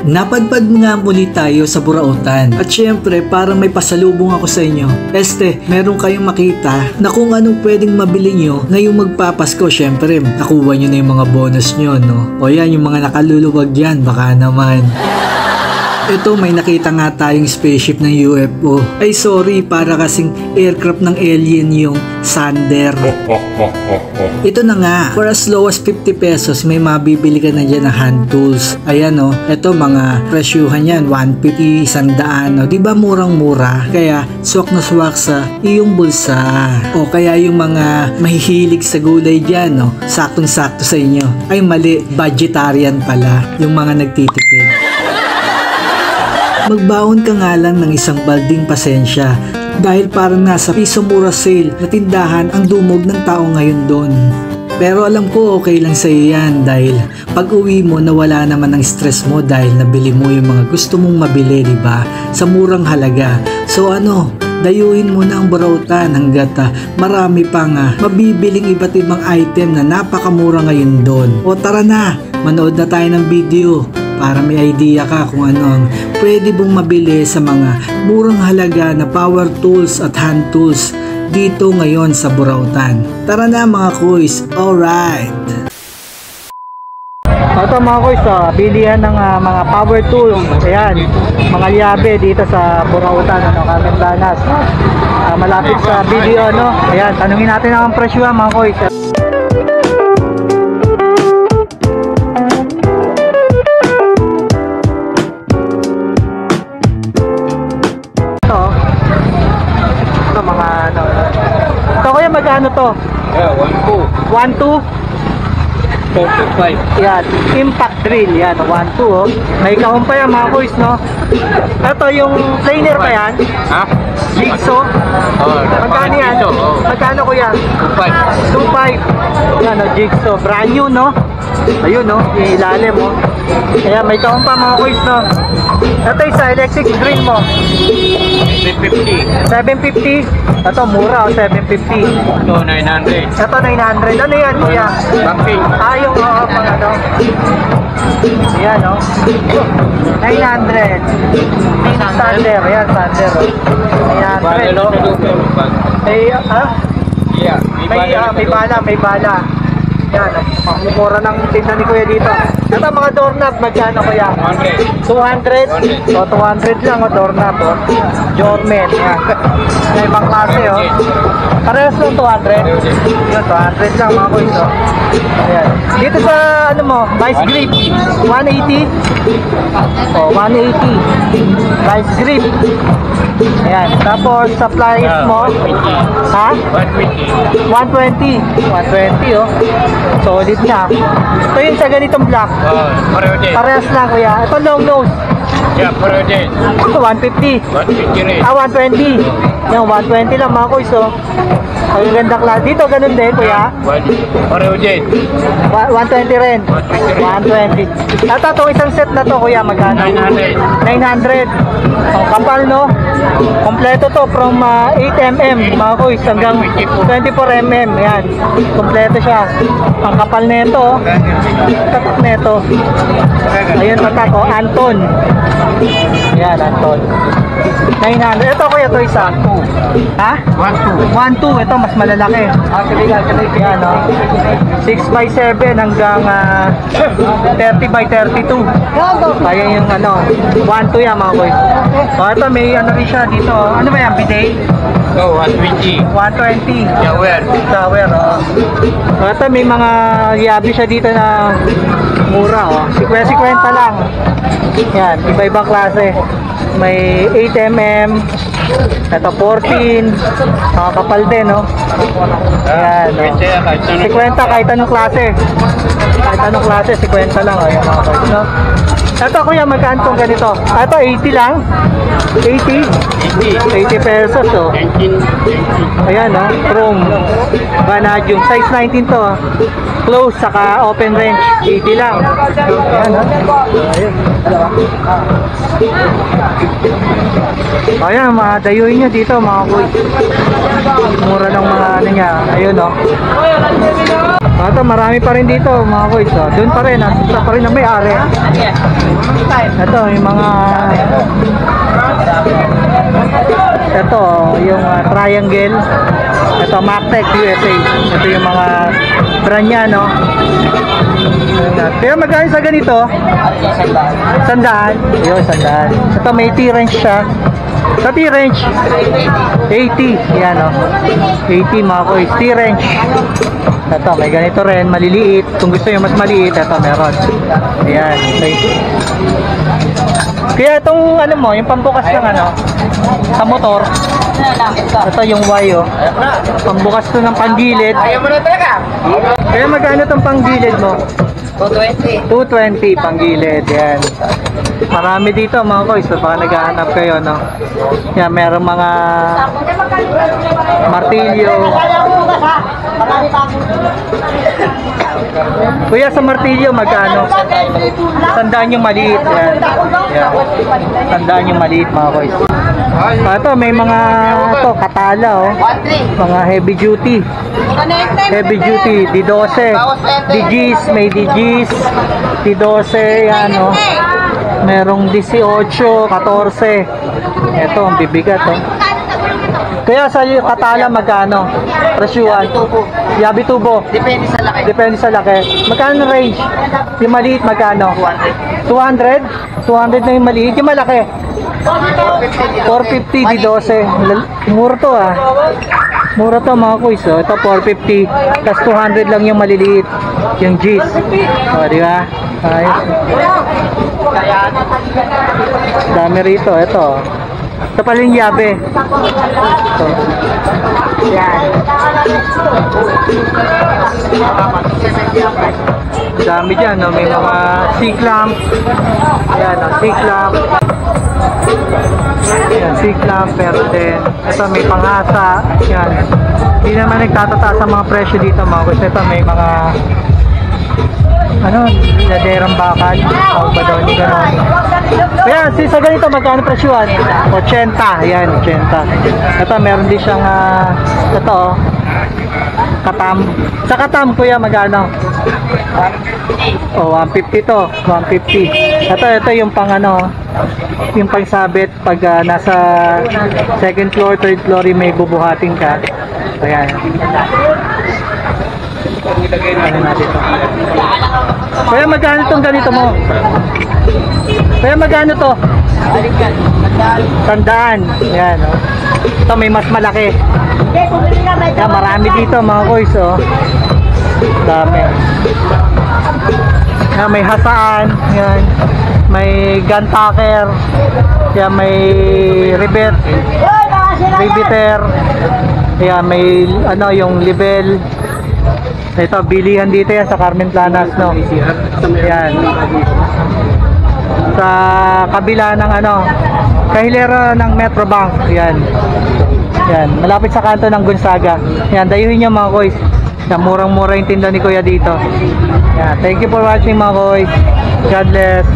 Napadpad nga muli tayo sa Burautan at syempre para may pasalubong ako sa inyo. Meron kayong makita na kung anong pwedeng mabili nyo ngayong magpapasko. Syempre nakuha nyo na yung mga bonus nyo, no? O yan, yung mga nakaluluwag yan, baka naman. Ito, may nakita nga tayong spaceship ng UFO. Ay sorry, para kasing aircraft ng alien yung Sander. Ito na nga, for as low as 50 pesos may mabibili ka na dyan ng hand tools. Ayan o, ito mga presyuhan yan, 150, 100 o. Diba murang mura? Kaya swak na swak sa iyong bulsa. O kaya yung mga mahihilig sa gulay dyan, no? Saktong sakto sa inyo. Ay mali, vegetarian pala yung mga nagtitipid. Magbaon ka nga lang ng isang balding pasensya dahil parang nasa piso mura sale na tindahan ang dumog ng tao ngayon doon. Pero alam ko okay lang sa iyo yan dahil pag uwi mo nawala naman ang stress mo dahil nabili mo yung mga gusto mong mabili, diba? Sa murang halaga. So dayuhin mo na ang Burautan hanggat marami pang mabibiling iba't ibang item na napakamura ngayon doon. O tara na, manood na tayo ng video para may idea ka kung ano ang pwede mong mabili sa mga murang halaga na power tools at hand tools dito ngayon sa Burautan. Tara na mga kuys, alright! Ito mga kuys, bilihan ng mga power tools, ayan, mga liabe dito sa Burautan, Camandanas. Malapit sa video, no? Ayan, tanungin natin ang presyo mga kuys. Magkano to? Yeah, 1.2. 4.5. Yan, impact drill yan, 1.2 oh. May kahon pa yan mga kuys, no? Ito yung planer pa yan? Ha? Jigsaw? Magkano yan? Magkano kuya? 2.5. Yan o, jigsaw, brand new, no? Ayun, no? Ilalim, oh. Ayan, may kahon pa mga kuys, no? Ito yung sa electric drill mo 750. Ito mura, 750. Ito 900. Ito 900. Ano yan kuya? Camping. Yung pang ano. Ayan o. 900. Sander. Ayan, Sander o. 900. Yeah. May bala. Yan, mura ng tinda ni kuya dito. Ito mga doorknob, magkano kuya? 200? So 200 lang o doorknob o. Jormen, yan. May ibang klase o. Parehas lang 200? Yun, 200 lang mga kuys o. Ayan. Dito sa ano mo, vice grip, 180? O, 180. Vice grip. Ayan, tapos sa pliers mo, ha? 120. 120 oh. Solid na. Ito yung sa ganitong black. Parehas lang kuya. Ito long nose. Yeah, pareho din. Ito 150. 150 rin. 120. Yung 120 lang mga kuys oh. Ang ganda klase. Dito ganun din kuya. Pareho din. 120 rin. 120. At ito isang set na to kuya, magkano? 900. Oh, kapal no? Kompleto to from 8mm mga kuys hanggang 24mm. Yan. Kompleto siya. Ang kapal nito. Tatak nito. Ayun tatak oh, Anton. Yan, Anton. 900. Ito kuya, ito isa. Ha? 1.2. Ito mas malalaki. Yan o. 6x7 hanggang 30x32. Ayan yung ano. 1.2 yan mga boys. O ito may ano rin siya dito. Ano ba yan? Bidet? So, 120. 120. Shower. Shower o. O ito may mga yabi siya dito na mura o. 50 lang. Yan. Iba-ibang klase. May 8mm, ito 14, kapal din, no? Ayan, no? 50 kahit anong klase. Kahit anong klase, 50 lang, ayan mga boys, no? Ito kuya, magkano itong ganito? Ito 80 lang? 80 pesos, oh. Ayan, no? Chrome vanadium, size 19 to, close, saka open range, 80 lang. Ayan, no? Ayan, mga dayuhin nyo dito mga boys. Mura ng mga ano niya. Ayun o. Ito, marami pa rin dito mga koys. Oh. Doon pa rin, nasa pa rin ang may-ari. Ito, yung mga... Ito, yung triangle. Ito, Mactec USA. Ito yung mga brand niya, no? Pero magkano sa ganito? 100. Yun, 100. Ito, may T-range siya. Sa T-range 80. Yan, no? 80 mga koys. T-range. Ito, may ganito rin, maliliit. Kung gusto nyo mas maliit, ito meron. Ayan, okay. Kaya itong ano mo, yung pambukas ng ano, sa motor. Ito yung Y, oh. Pambukas to ng panggilid. Ayaw mo na talaga. Kaya magkano itong panggilid mo? 220. 220 panggilid, yan. Marami dito mga koys, so baka naghahanap kayo, no? Yan, merong mga martilyo. Kuya, sa martilyo magkano? 100 yung maliit, yan. Yan. 100 yung maliit mga koys. Ito, may mga ito, katala, oh. Mga heavy duty. Heavy duty, D12. DGs, may DGs. D12, yan, oh. Merong 18, 14. Ito, ang bibigat, oh. Kaya sa katala magkano? Presyuan. Yabi tubo. Depende sa laki. Depende sa laki. Magkano range? Yung maliit magkano? 200. 200 na yung maliit. Yung malaki? 450 di 12. Mura to, ah. Mura to mga kuys, oh. Ito 450. Plus 200 lang yung maliliit. Yung G's. O, di ba? Ayos. Dami rito. Ito. Ito pala yung yabe. Ito. Yan. Dami dyan, no? May mga C-clamp. Yan, no? C-clamp. Yan, C-clamp. Meron din. Ito may pangasa. Yan. Hindi naman nagtatataas ang mga presyo dito mga gusto. Ito may mga ano, laderang bakal. Tawag ba daw? Hindi ganon. Ayan, sa ganito magkano presyuan? 80. Ayan, 80. Ito, meron din siyang ito, katam. Sa katam, kuya, magkano? Oh, 150 to. 150. Ito yung pang ano, yung pang sabit pag nasa second floor, third floor, may bubuhatin ka. Ayan. Ano natin ito? Kaya magkano itong ganito mo? Kaya magkano to? 100. Yan, oh. Ito may mas malaki. Yan, marami dito mga koys, oh. Dami. Yan, may hasaan. Yan. May gun tacker. Yan, may rivet. Riveter. Yan, may ano, yung level. Ito, bilihan dito yan sa Carmen Planas, no? Yan. Sa kabila ng ano, kahilera ng Metrobank. Yan. Yan, malapit sa kanto ng Gonzaga. Yan, dayuhin nyo mga koys. Yan, murang-mura yung tinda ni Kuya dito. Yan, thank you for watching mga koys. God bless.